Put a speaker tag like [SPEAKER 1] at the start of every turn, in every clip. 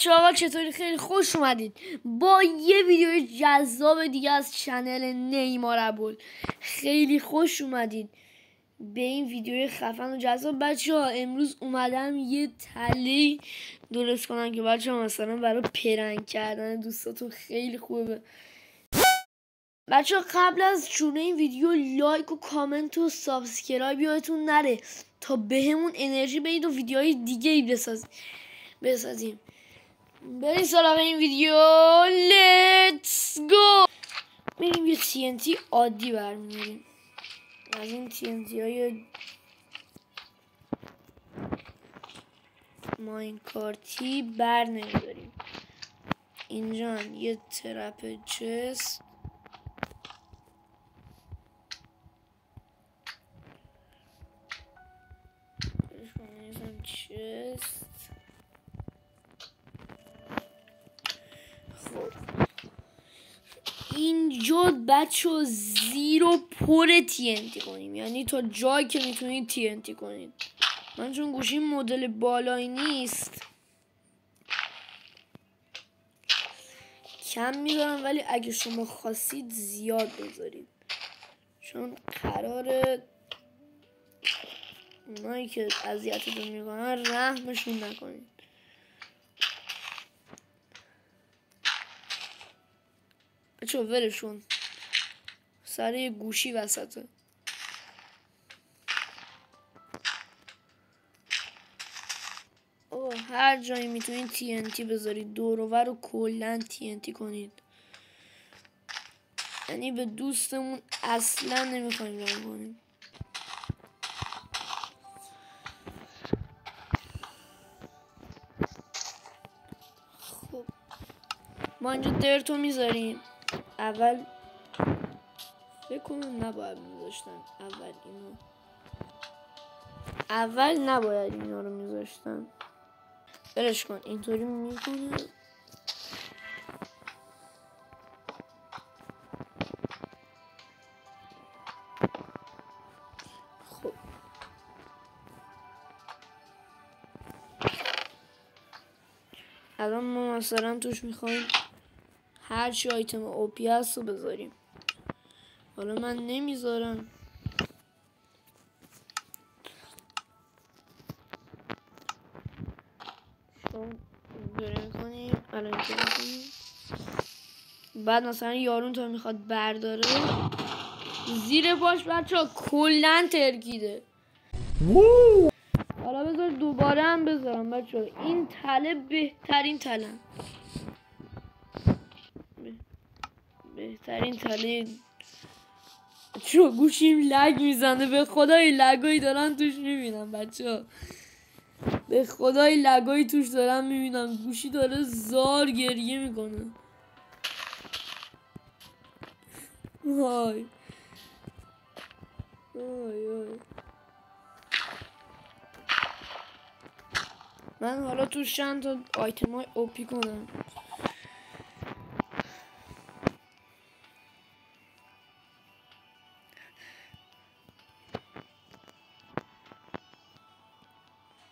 [SPEAKER 1] آقا چطوری؟ خیلی خوش اومدید با یه ویدیو جذاب دیگه از چنل نیمار ابوال. خیلی خوش اومدید به این ویدیو خفن و جذاب. بچه‌ها امروز اومدم یه تله درست کنم که بچه‌ها مثلا برای پرنگ کردن دوستاتون خیلی خوبه. بچه‌ها قبل از شروع این ویدیو لایک و کامنت و سابسکرایب یادتون نره تا بهمون انرژی بدید و ویدیوهای دیگه بسازیم. بریم سراغ این ویدیو. لیتس گو. بریم یه TNT عادی برمی‌داریم، از این TNT های ماینکارتی بر نمیداریم. اینجا یه ترپ چست، اینجا بچه زیرو پر TNT کنیم، یعنی تا جایی که میتونید TNT کنید. من چون گوشیم مدل بالایی نیست کم میذارم، ولی اگه شما خواستید زیاد بذارید، چون قراره اونایی که اذیتتون میکنن رحمشون نکنید. بچه ولشون، سر یه گوشی وسطه. هر جایی میتونید TNT بذارید، دور و ور رو کلن TNT کنید. یعنی به دوستمون اصلا نمیخوایم رنگ کنیم. خب ما اینجا درتو میذاریم. اول فکر کنم نباید میذاشتن، اول نباید اینا رو میذاشتن. برش کن، اینطوری میکنه. خب الان ما مثلا توش میخوایم هر چی آیتم اوپی هست رو بذاریم. حالا من نمیذارم، کنیم. الان کنیم. بعد مثلا یارون تا میخواد برداره زیر پاش بچه کلن ترکیده. حالا بذار دوباره هم بذارم بچه، این تله بهترین تله چون گوشیم لگ میزنه، به خدای لگایی دارن توش میبینم بچه، به خدای لگایی توش دارم میبینم. گوشی داره زار گریه میکنه. وای من حالا توش چند تا آیتم های اوپی کنم.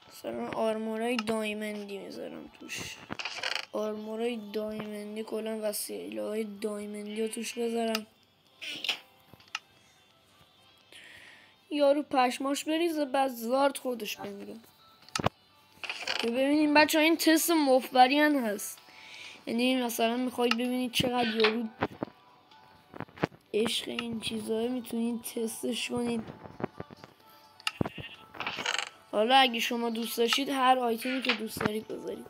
[SPEAKER 1] مثلا آرمورای دایمندی میذارم توش، آرمورای دایمندی، کلا وسیله های دایمندی رو توش بذارم. یارو پشماش بریزه بعد زارد خودش بمیره. که ببینیم بچه ها این تست مفبری هم هست، یعنی مثلا میخواید ببینید چقدر یارو عشق این چیزها، میتونید تستش کنید. حالا اگه شما دوست داشتید هر آیتمی که دوست دارید بذارید.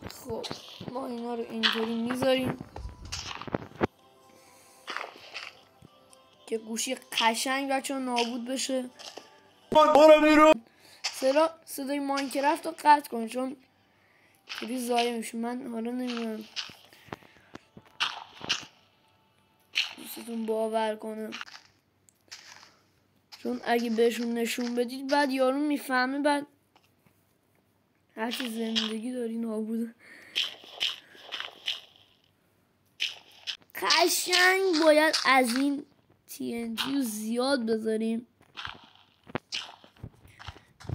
[SPEAKER 1] خب ما اینا رو اینطوری میذاریم که گوشی قشنگ بچه نابود بشه. صدای ماینکرافت رو قطع کن چون خیلی ضایع میشه. من حالا نمیدونم دوستتون باور کنه، چون اگه بهشون نشون بدید بعد یارون میفهمه، بعد هرچی زندگی داری نابوده. قشنگ باید از این TNT رو زیاد بذاریم.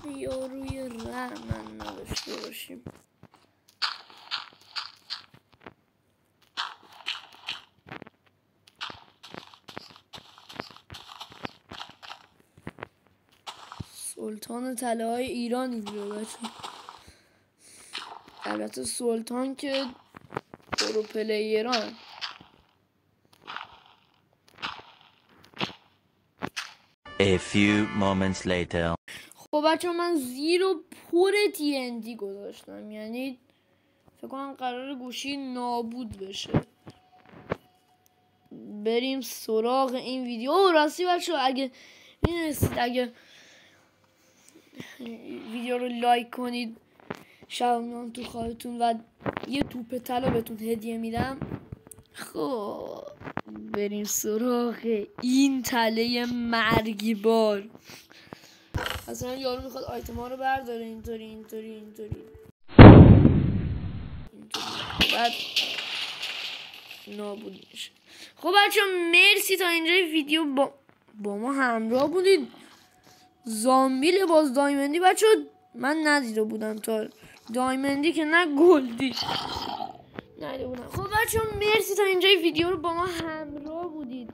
[SPEAKER 1] یاروی رحمن نداشته باشیم. سلطان طلایه های ایران اینجا بچه. البته سلطان که پرو پلیران.
[SPEAKER 2] A few moments later.
[SPEAKER 1] خب بچه من زیر و پر TNT گذاشتم، یعنی فکر کنم قرار گوشی نابود بشه. بریم سراغ این ویدیو. راستی بچه اگه می‌دونستید اگه ویدیو رو لایک کنید شب میام تو خوابتون و یه توپ طلا بهتون هدیه میدم. خب بریم سراغ این تله مرگبار. اصلا یارو میخواد آیتم ها رو برداره اینطوری بعد نابود میشه. خب بچه مرسی تا اینجای ویدیو با ما همراه بودید. زامبی لباس دایمندی بچه من ندیده بودم تا دایمندی که نه گلدی ندیده بودم. خب بچه مرسی تا اینجای ویدیو رو با ما همراه بودید.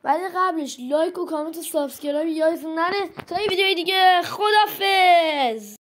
[SPEAKER 1] ولی قبلش لایک و کامنت و سابسکرایب یادتون نره. تا این ویدیوی دیگه خدافظ.